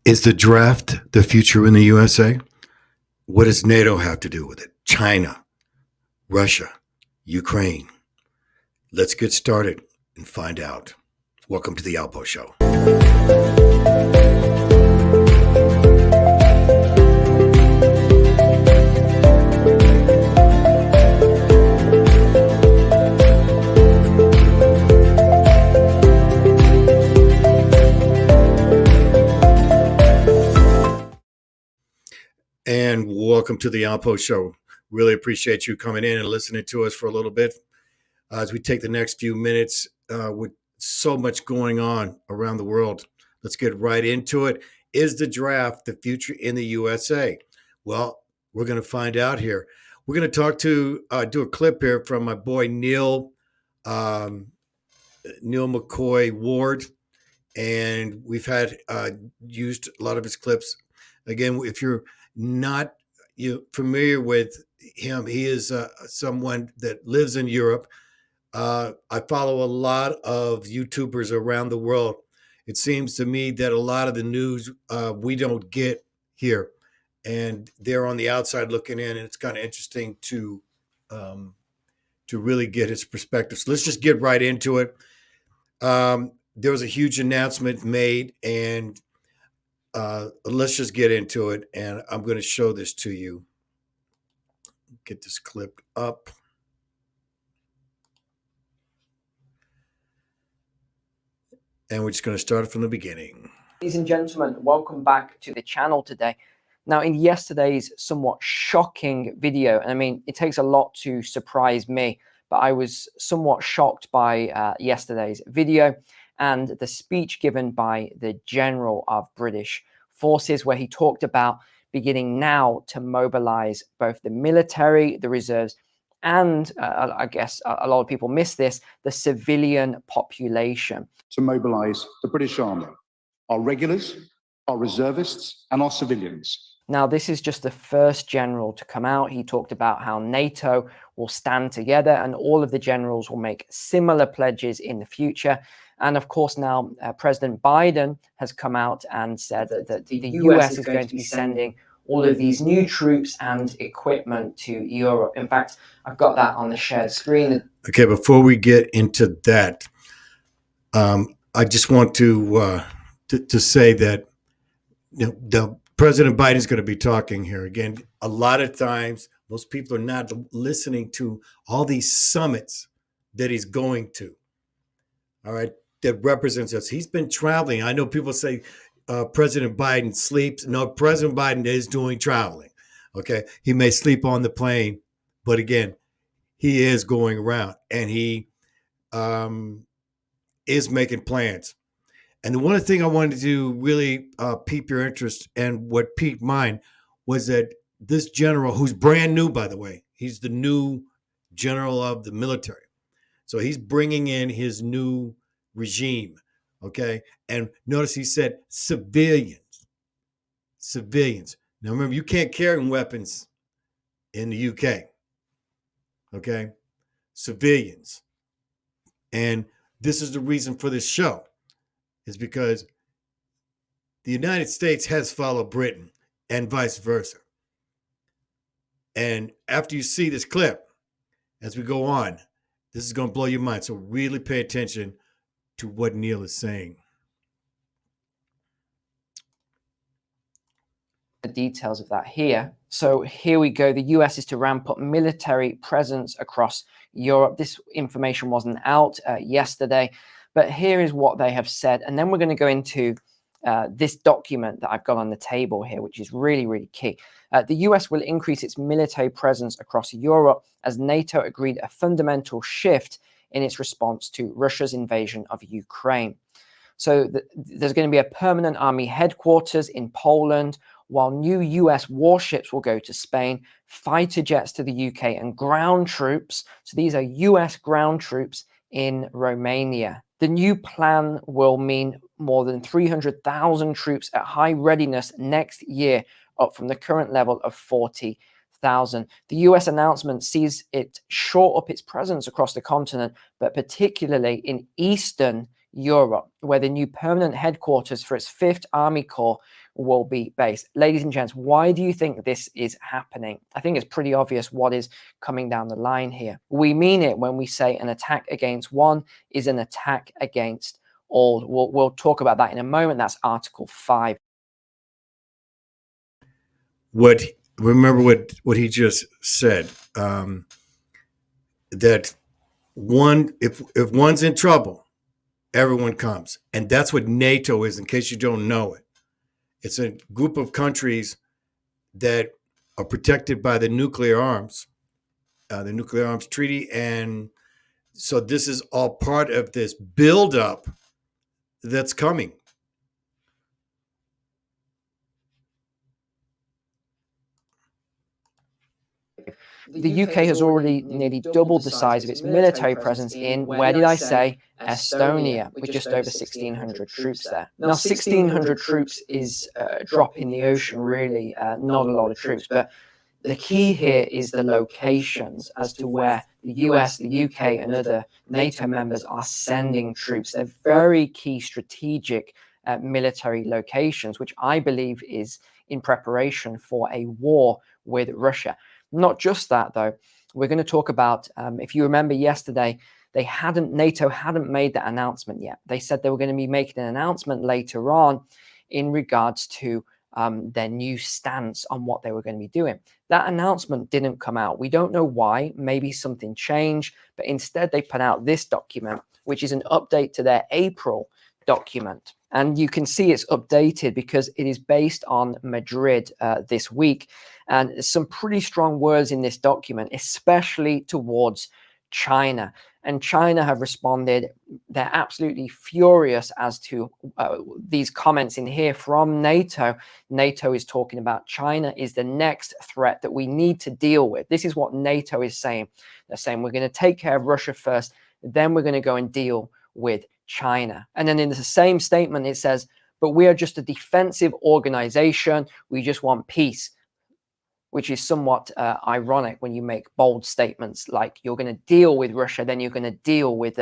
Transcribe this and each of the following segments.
Is the draft the future in the USA? What does NATO have to do with it? China, Russia, Ukraine. Let's get started and find out. Welcome to the Alpo Show. And welcome to the Alpo Show. Really appreciate you coming in and listening to us for a little bit as we take the next few minutes with so much going on around the world. Let's get right into it. Is the draft the future in the USA? Well, we're going to find out here. We're going to talk to do a clip here from my boy Neil McCoy Ward, and we've had used a lot of his clips. Again, if you're not familiar with him, he is someone that lives in Europe. I follow a lot of YouTubers around the world. It seems to me that a lot of the news we don't get here, and they're on the outside looking in, and it's kind of interesting to really get his perspective. So let's just get right into it. There was a huge announcement made, and let's just get into it. And I'm going to show this to you. Get this clip up. And we're just going to start from the beginning. Ladies and gentlemen, welcome back to the channel today. Now, in yesterday's somewhat shocking video, and I mean, it takes a lot to surprise me, but I was somewhat shocked by yesterday's video and the speech given by the General of British Forces, where he talked about beginning now to mobilize both the military, the reserves, and I guess a lot of people miss this, the civilian population. To mobilise the British Army, our regulars, our reservists, and our civilians. Now, this is just the first general to come out. He talked about how NATO will stand together and all of the generals will make similar pledges in the future. And of course, now President Biden has come out and said that the US is going to be sending all of these new troops and equipment to Europe. In fact, I've got that on the shared screen. Okay, before we get into that, I just want to say that the President Biden is going to be talking here again. A lot of times, most people are not listening to all these summits that he's going to. All right, that represents us. He's been traveling. I know people say President Biden sleeps. No, President Biden is doing traveling. Okay, he may sleep on the plane, but again, he is going around and he is making plans. And the one thing I wanted to really pique your interest and what piqued mine was that this general, who's brand new, by the way, he's the new general of the military. So he's bringing in his new regime, okay? And notice he said civilians. Civilians. Now remember, you can't carry weapons in the UK, okay? Civilians. And this is the reason for this show. Is because the United States has followed Britain and vice versa. And after you see this clip, as we go on, this is going to blow your mind. So really pay attention to what Neil is saying. The details of that here. So here we go. The US is to ramp up military presence across Europe. This information wasn't out yesterday. But here is what they have said. And then we're going to go into this document that I've got on the table here, which is really, really key. The US will increase its military presence across Europe as NATO agreed a fundamental shift in its response to Russia's invasion of Ukraine. So there's going to be a permanent army headquarters in Poland, while new US warships will go to Spain, fighter jets to the UK, and ground troops. So these are US ground troops in Romania. The new plan will mean more than 300,000 troops at high readiness next year, up from the current level of 40,000. The US announcement sees it shore up its presence across the continent, but particularly in Eastern Europe, where the new permanent headquarters for its 5th Army Corps will be based. Ladies and gents, why do you think this is happening? I think it's pretty obvious what is coming down the line here. We mean it when we say an attack against one is an attack against all. We'll talk about that in a moment. That's Article 5. Remember what he just said, that if one's in trouble, everyone comes. And that's what NATO is, in case you don't know it. It's a group of countries that are protected by the nuclear arms treaty. And so this is all part of this buildup that's coming. The UK has already nearly doubled the size of its military presence in, where did I say, Estonia, with just over 1,600 troops there. Now, 1,600 troops is a drop in the ocean, really, not a lot of troops. But the key here is the locations as to where the US, the UK, and other NATO members are sending troops. They're very key strategic military locations, which I believe is in preparation for a war with Russia. Not just that, though. We're going to talk about, if you remember yesterday, NATO hadn't made that announcement yet. They said they were going to be making an announcement later on in regards to their new stance on what they were going to be doing. That announcement didn't come out. We don't know why. Maybe something changed, but instead they put out this document, which is an update to their April document. And you can see it's updated because it is based on Madrid this week. And there's some pretty strong words in this document, especially towards China. And China have responded. They're absolutely furious as to these comments in here from NATO. NATO is talking about China is the next threat that we need to deal with. This is what NATO is saying. They're saying we're going to take care of Russia first, then we're going to go and deal with China. And then in the same statement, it says, but we are just a defensive organization. We just want peace, which is somewhat ironic when you make bold statements like you're going to deal with Russia, then you're going to deal with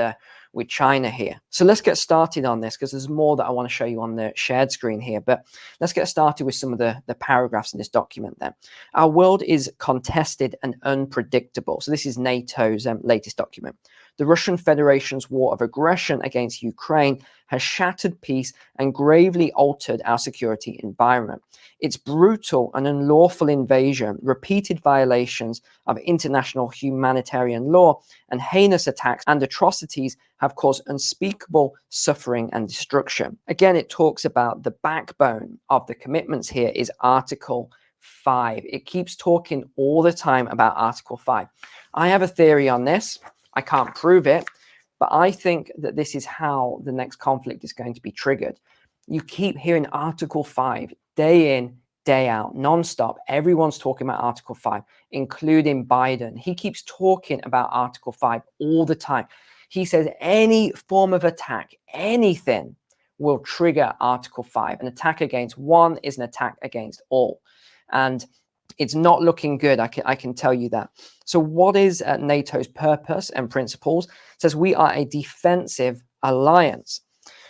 China here. So let's get started on this because there's more that I want to show you on the shared screen here. But let's get started with some of the paragraphs in this document then. Our world is contested and unpredictable. So this is NATO's latest document. The Russian Federation's war of aggression against Ukraine has shattered peace and gravely altered our security environment. Its brutal and unlawful invasion, repeated violations of international humanitarian law, and heinous attacks and atrocities have caused unspeakable suffering and destruction. Again, it talks about the backbone of the commitments here is Article 5. It keeps talking all the time about Article 5. I have a theory on this. I can't prove it, but I think that this is how the next conflict is going to be triggered. You keep hearing Article 5 day in, day out, nonstop. Everyone's talking about Article 5, including Biden. He keeps talking about Article 5 all the time. He says any form of attack, anything will trigger Article 5. An attack against one is an attack against all. And it's not looking good. I can tell you that. So what is NATO's purpose and principles? It says we are a defensive alliance.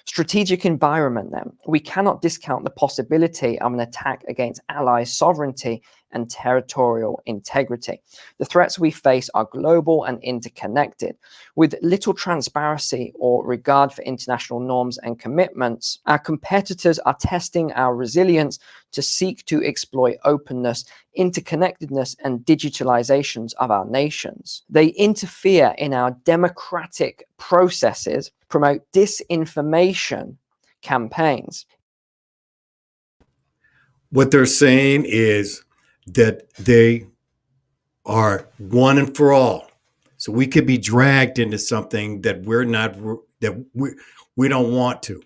Strategic environment then. We cannot discount the possibility of an attack against allies' sovereignty and territorial integrity. The threats we face are global and interconnected. With little transparency or regard for international norms and commitments, our competitors are testing our resilience to seek to exploit openness, interconnectedness, and digitalizations of our nations. They interfere in our democratic processes, promote disinformation campaigns. What they're saying is that they are one and for all. So we could be dragged into something that we don't want to.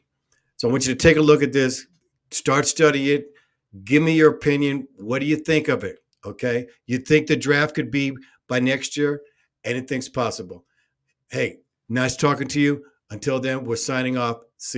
So I want you to take a look at this, start studying it, give me your opinion. What do you think of it? Okay. You think the draft could be by next year? Anything's possible. Hey, nice talking to you. Until then, we're signing off. See you.